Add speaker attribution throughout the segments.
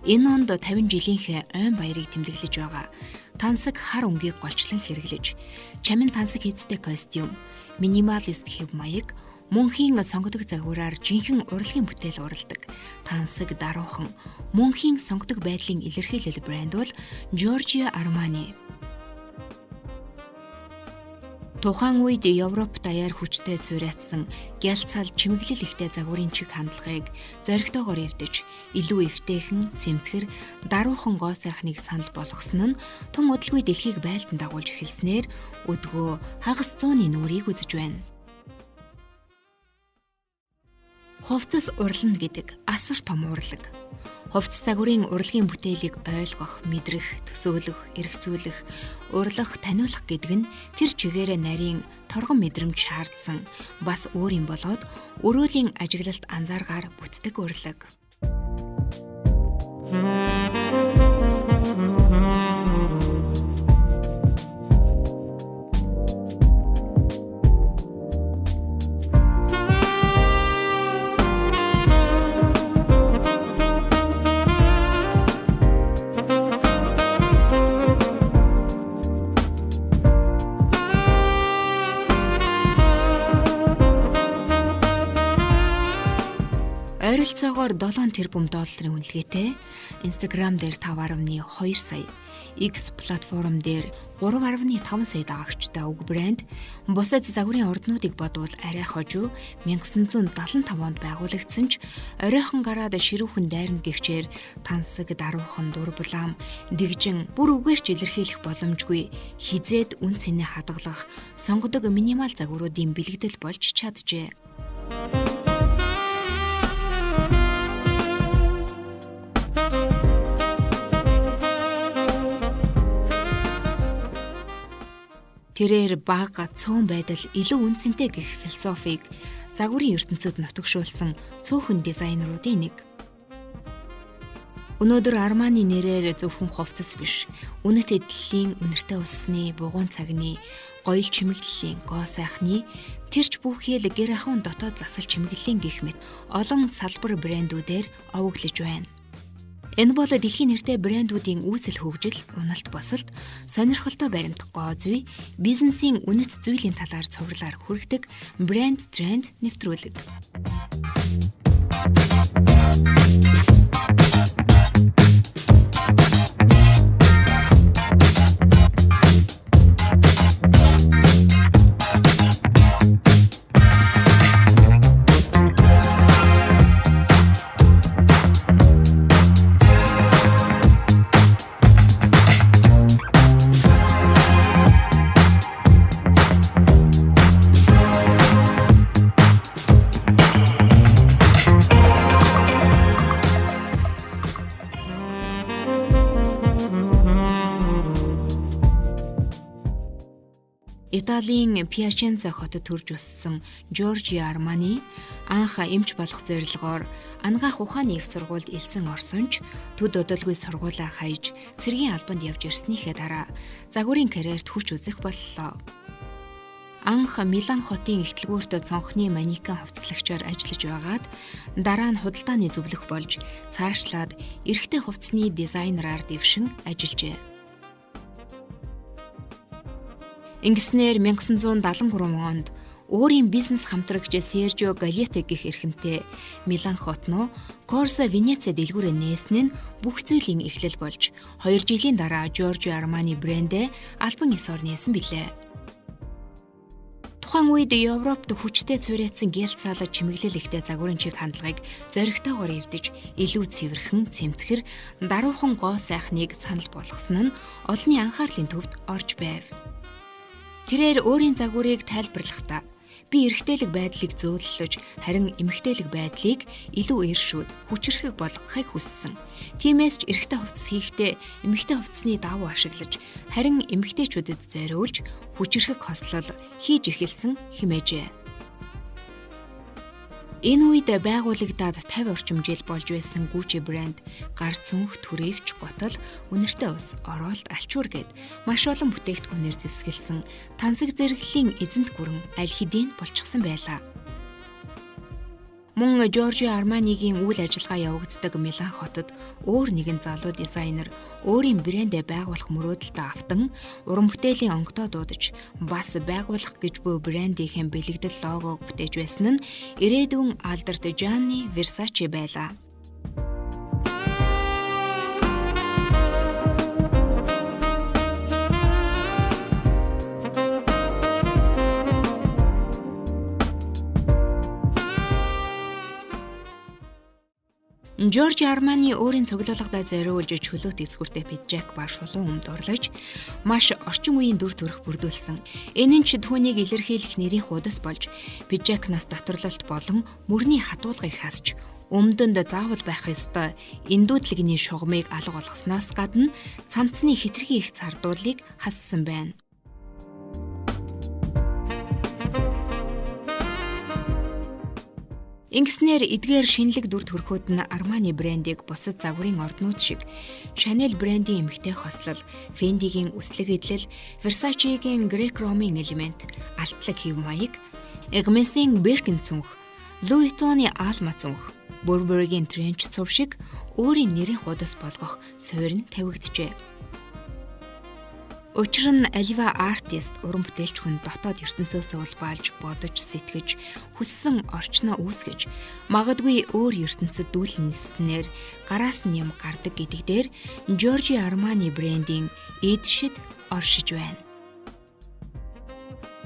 Speaker 1: Энэ онд 50 жилийнхээ ойн баярыг тэмдэглэж байгаа. Тансаг хар өнгийг голчлон хэрэглэж, чамин тансаг хийцтэй костюм, минималист хэв маяг, мөнхийн сонгодог загвараар жинхэнэ урлагийн бүтээл уралдаг. Тансаг даруухан, мөнхийн сонгодог байдлын илэрхийлэл брэнд бол Giorgio Armani. Тухайн үед Европт даяар хүчтэй цуурайтсан гялцал чимэглэл ихтэй загварын чиг хандлагыг зоригтойгоор эвдэж, илүү эвтэйхэн, цэмцгэр, даруухан гоо сайхныг санал болгосон нь тун удалгүй дэлхийг байлдан дагуулж эхэлснээр өдгөө хагас 100-ны нүрийг үзэж байна. Хувцас урлана гэдэг асар том урлаг. Хувцас загварын урлагийн бүтээлийг ойлгох, мэдрэх, төсөөлөх, эргцүүлэх, урлах, таниулах гэдэг нь тэр чигээрээ нарийн торгон мэдрэмж шаардсан бас өөр юм болоод өрөөлийн ажиглалт анзааргаар бүтдэг урлаг. Ойролцоогоор 7 тэрбум долларын үнэлгээтэй Instagram дээр 5.2 сая, X платформ дээр 3.5 сая дагагчтай уг брэнд бусад загварын орднуудыг бодвол арай хожуу 1975 онд байгуулагдсан ч оройхон гараад ширүүхэн дайрна гихчээр тансаг, даруухан, дур булаам, дэгжин бүр үгээрч илэрхийлэх боломжгүй хизээд үн цэнэ хадгалах сонгодог минимал загваруудын бэлэгдэл болж чаджээ. Тэрээр бага цөөн байдал илүү үнцэнтэй гэх философиг загварын ертөнцид нутагшуулсан цөөхөн дизайнеруудын нэг. Өнөөдөр Armani нэрээр зөвхөн хувцас биш, үнэт эдлэлийн, үнэртэй усны, бугуун цагны, гоёл чимэглэлийн, гоо сайхны, тэрч бүхэл гэр ахуйн дотоод засал чимэглэлийн гэх мэт олон салбар брэндүүдээр овоглож байна. Энэ бол дэлхийн нэртэй брэндүүдийн үүсэл хөгжил, уналт босолт, сонирхолтой баримт гоо зүй, бизнесийн үнэт зүйлийн талаар цувралаар хүргэдэг брэнд тренд нэвтрүүлэг. Италийн Пьяченца хотод төрж өссөн Giorgio Armani анх эмч болох зорилгоор ангаах ухааны их сургуульд элсэн орсонч төд удалгүй сургуулаа хаяж цэргийн албанд явж ирснийхээ дараа загварын карьерт хүрч үзэх боллоо. Анх Милан хотын ихтлгүүрт цонхны манекен хувцаслагчаар ажиллаж байгаад дараа нь худалдааны зөвлөх болж цаашлаад эрэгтэй хувцсны дизайнераар дэвшин ажиллажээ. Ингэснээр 1973 онд өөрийн бизнес хамтрагч Сержио Галетти гэх эрхэмтэй Милан хотноо Корсо Венеце дэлгүүрээ нээсэн нь бүх зүйлийн эхлэл болж 2 жилийн дараа Giorgio Armani брэндээ албан ёсоор нээсэн билээ. Тухайн үед Европт хүчтэй цуурайтсан гялцаал чимэглэл ихтэй загварын чиг хандлагыг зоригтойгоор эвдэж, илүү цэвэрхэн, цэмцгэр, даруухан гоо сайхныг санал болгосон нь олонний анхаарлын төвд орж байв. Тэрээр өөрийн загварыг тайлбарлахдаа би эрэгтэйлэг байдлыг зөөлөж, харин эмэгтэйлэг байдлыг илүү эршүүд, хүчрэхэг болгохыг хүссэн. Тиймээс ч эрэгтэй хувцас хийхдээ эмэгтэй хувцсны давуу ашиглаж, харин эмэгтэйчүүдэд зориулж хүчрэхэг хослол хийж эхэлсэн хэмээжээ. Энэ үед байгуулагдаад 50 орчим жил болж байсан Gucci брэнд гар цүнх, түрээвч, готол, үнэртэй ус, оролт, альчуур гэд маш олон бүтээгдэхүүнээр зэвсгэлсэн тансаг зэрэглэлийн эзэнт гүрэн аль хэдийн болчихсон байлаа. Мөн Жоржио Арманигийн үйл ажиллагаа явагддаг Милан хотод өөр нэгэн залуу дизайнер өөрийн брэндээ байгуулах мөрөөдөлтөд автан уран бүтээлийн онгодоо дуудаж бас байгуулах гэж буй брэндийнхэн бэлэгдэл логог бүтээж байсан нь ирээдүйн алдарт Gianni Versace байлаа. Жоржио Армани өөрийн цуглуулгадаа зориулж чөлөөт эзгүртэй пижак ба шулуун өмд орлож маш орчин үеийн дүр төрх бүрдүүлсэн. Энэ нь ч түүнийг илэрхийлэх нэрийн хуудас болж пижакнаас доторлолт болон мөрний хадуулгыг хасч өмдөнд заавал байх ёстой эндүүдлэгний шугамыг алга болгосноос гадна цамцны хэтэрхий их цардуулыг хассан байна. Ингэснээр эдгээр шинэлэг дүр төрхүүд нь Армани брендийг бусад загварын орднууд шиг Chanel брендийн эмэгтэй хослол, Fendiгийн үслэг эдлэл, Versace-гийн Грек-ромын элемент, алтлаг хэв маяг, Hermès-ийн Birkin цүнх, Louis Vuitton-ы Alma цүнх, Burberry-гийн Trench цув шиг өөрийн нэрийн хуудас болгох суурь нь тавигджээ. Учир нь аливаа артист уран бүтээлч хүн дотоод ертөнцөөсөө улбаалж бодож сэтгэж хүссэн орчноо үүсгэж магадгүй өөр ертөнцид дүүлнэснээр гараас нь юм гардаг гэдэг дээр Жоржио Армани брендийн эд шид оршиж байна.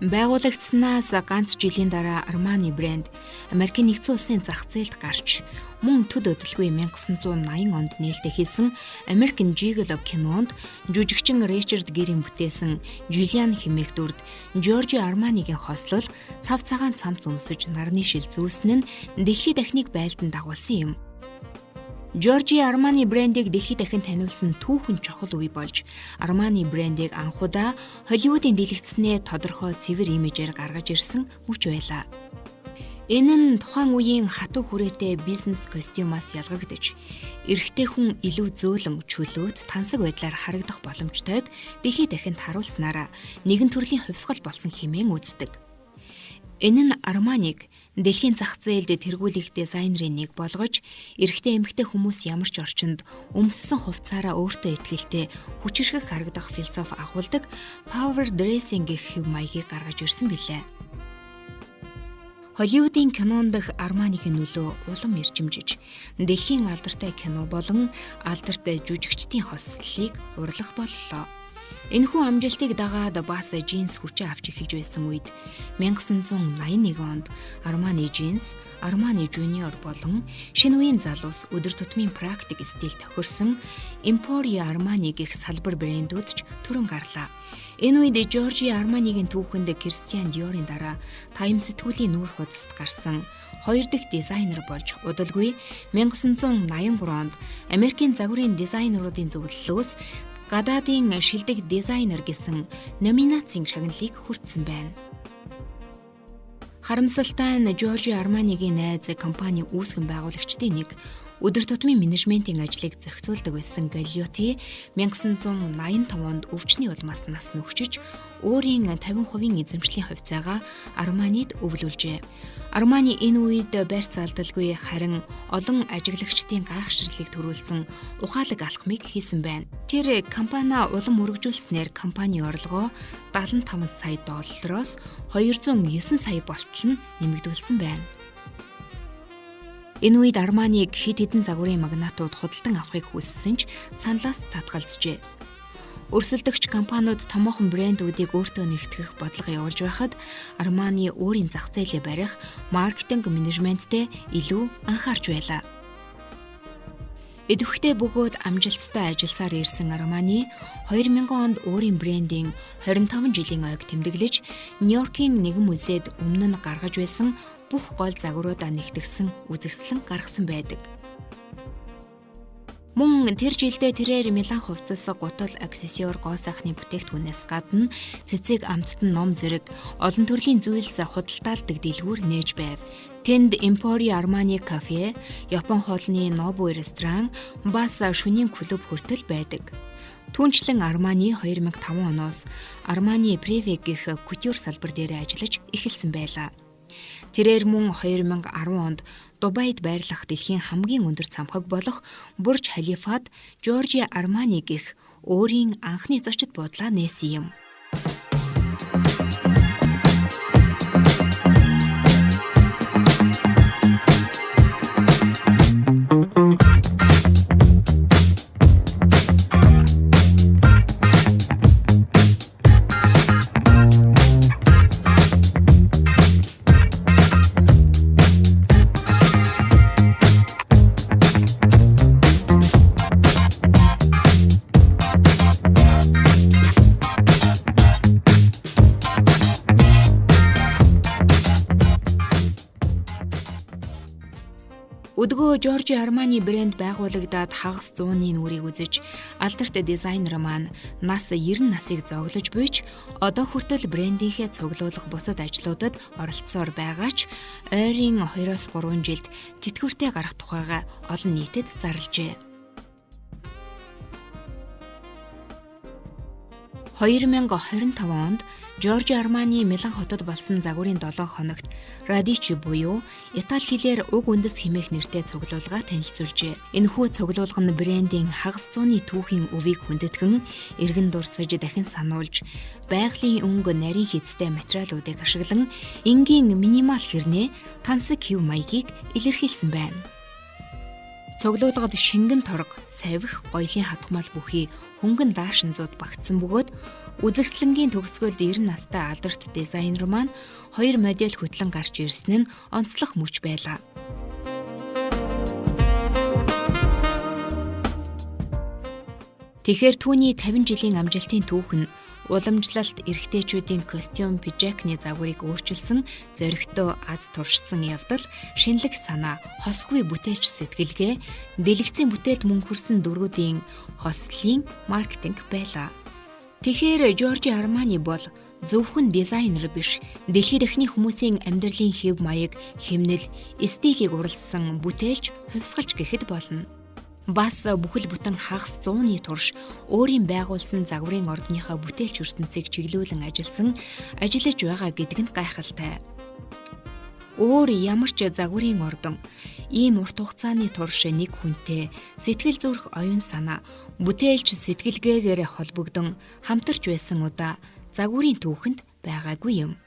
Speaker 1: Байгуулагдсанаас ганц жилийн дараа Армани брэнд Америкийн нэгдсэн улсын зах зээлд гарч мөн төд өдөлгүй 1980 онд нээлттэй хийсэн American Gigolo кинонд жүжигчин Ричард Гирийн бүтээсэн Жулиан хэмээх дүрд Жоржио Арманигийн хослол цав цагаан цамц өмсөж нарны шил зүүснэ нь дэлхийд дахныг байлдан дагуулсан юм. Жоржио Армани брендийг дэлхийд дахин таниулсан түүхэн чухал үе болж Армани брендийг анхудаа Холливуудын дэлгэцнээ тодорхой цэвэр имижээр гаргаж ирсэн мөч байлаа. Энэ нь тухайн үеийн хатуу хүрээтэй бизнес костюмаас ялгагдаж, эрэгтэй хүн илүү зөөлөн чөлөөт тансаг байдлаар харагдах боломжтойг дэлхийд дахинд харуулснараа нэгэн төрлийн хувьсгал болсон хэмээн үздэг. Энэ нь Арманиг дэлхийн зах зээлд тэргүүлэх дизайнерын нэг болгож, эрэгтэй эмэгтэй хүмүүс ямар ч орчинд өмссөн хувцаараа өөртөө итгэлтэй хүчирхэг харагдах философи агуулдаг power dressing гэх хэв маягийг гаргаж ирсэн билээ. Холливуудын кинонд дах Арманигийн нөлөө улам иржимжиж, дэлхийн алдартай кино болон алдартай жүжигчдийн хослолыг урлах боллоо. Энэхүү амжилтыг дагаад бас джинс хүчээ авч эхэлж байсан үед 1981 онд Армани джинс, Армани Junior болон шинэ үеийн залуус өдөр тутмын практик стил тохирсон Emporio Armani гэх салбар брэндүүд ч түрэн гарлаа. Энэ үед Жоржио Арманигийн түүхэнд Кристиан Диорын дараа Time сэтгүүлийн нүүр худалд гарсан хоёр дахь дизайнер болж удалгүй 1983 онд Америкийн загварын дизайнеруудын зөвлөлөөс гадаадын шилдэг дизайнер гэсэн номинацийн шагналыг хүртсэн байна. Харамсалтай нь Жоржио Арманигийн найз компани үүсгэн байгуулагчдын нэг өдөр тутмын менежментийн ажлыг зохицуулдаг байсан Галиоти 1985 онд өвчний улмаас нас нүхжиж өөрийн 50% эзэмшлийн хувьцаагаа Арманид өвлүүлжээ. Армани энэ үед барьц алдалгүй харин олон ажиглагчдын гайхширлыг төрүүлсэн ухаалаг алхмыг хийсэн байна. Тэр компаниа улам өргөжүүлснээр компани орлогоо 75 сая доллароос 209 сая болтол нь нэмэгдүүлсэн байна. Энэ үед Арманиг хэд хэдэн загварын магнатууд худалдан авахыг хүссэн ч саналаас татгалзжээ. Өрсөлдөгч компаниуд томоохон брэндүүдийг өөртөө нэгтгэх бодлого явуулж байхад Армани өөрийн зах зээлээ барих маркетинг менежменттэй илүү анхаарч байлаа. Идэвхтэй бөгөөд амжилттай ажилласаар ирсэн Армани 2000 онд өөрийн брендийн 25 жилийн ойг тэмдэглэж Нью-Йоркийн нэгэн музейд өмнө нь гаргаж байсан бүх гол загваруудаа нэгтгэсэн үзэсгэлэн гаргасан байдаг. Мөн тэр жилдээ тэрээр Милан хувцас, гутал, аксессуар, гоо сайхны бүтээгдэхүүнээс гадна цэцэг, амттан, ном зэрэг олон төрлийн зүйлс худалдаалдаг дэлгүүр нээж байв. Тэнд Emporio Armani кафе, Япон хоолны Nobu ресторан, бас шөнийн клуб хүртэл байдаг. Түүнчлэн Армани 2005 оноос Armani Privé гэх кутюр салбар дээр ажиллаж эхэлсэн байлаа. Тэрээр мөн 2010 онд Дубайд байрлах дэлхийн хамгийн өндөр цамхаг болох Бурж Халифад Жоржио Армани гэх өөрийн анхны зочид буудлаа нээсэн юм. Өдгөө Жоржио Армани брэнд байгуулагдаад хагас 100-ны нүрийг үзэж алдарт дизайнер маань нас 90 насыг зоглож буйч одоо хүртэл брэндийнхээ цуглуулах бусад ажлуудад оролцсоор байгаа ч ойрын 2-3 жилд тэтгэвртэй гарах тухайга олон нийтэд зарлжээ. 2025 онд Жоржио Армани Милан хотод болсон загварын 7 хоногт Радичи буюу Итали хэлээр уг үндэс хэмээх нэртэй цуглуулга танилцуулжээ. Энэхүү цуглуулга нь брендийн хагас 100-ны түүхийн өвийг хүндэтгэн, эргэн дурсаж дахин сануулж, байгалийн өнгө нарийн хитцтэй материалуудыг ашиглан энгийн минимал хэрнээ тансаг хэв маягийг илэрхийлсэн байна. Цуглуулгад шингэн торго, савих, гоёлын хадгмал бүхий хөнгөн даашинзууд багтсан бөгөөд үзэгсэлэнгийн төгсгөлд 90 настай алдарт дизайнер маань 2 модель хөтлөн гарч ирсэн нь онцлог мөч байлаа. Тэгэхээр түүний 50 жилийн амжилтын түүх нь уламжлалт эрэгтэйчүүдийн костюм, пижакны загварыг өөрчилсөн, зоригтой аз туршсан явдал, шинэлэг санаа, хосгүй бүтээлч сэтгэлгээ, дэлгэцийн бүтээлд мөн хүрсэн дөрүүдийн хослолын маркетинг байлаа. Тэгэхээр Жоржио Армани бол зөвхөн дизайнер биш, дэлхийд эхний хүмүүсийн амьдралын хэв маяг, хэмнэл, стилийг уралсан бүтээлч, хувьсгалч гэхэд болно. Бас бүхэл бүтэн хагас 100-ны турш өөрийн байгуулсан загварын ордныхаа бүтээлч ертөнцийг чиглүүлэн ажиллаж байгаа гэдгэнд гайхалтай. Өөр ямар ч загварын ордон ийм урт хугацааны турш нэг хүнтэй сэтгэл зүрх оюун санаа, бүтээлч сэтгэлгээгээр холбогдсон хамтарч байсан удаа загварын түүхэнд байгаагүй юм.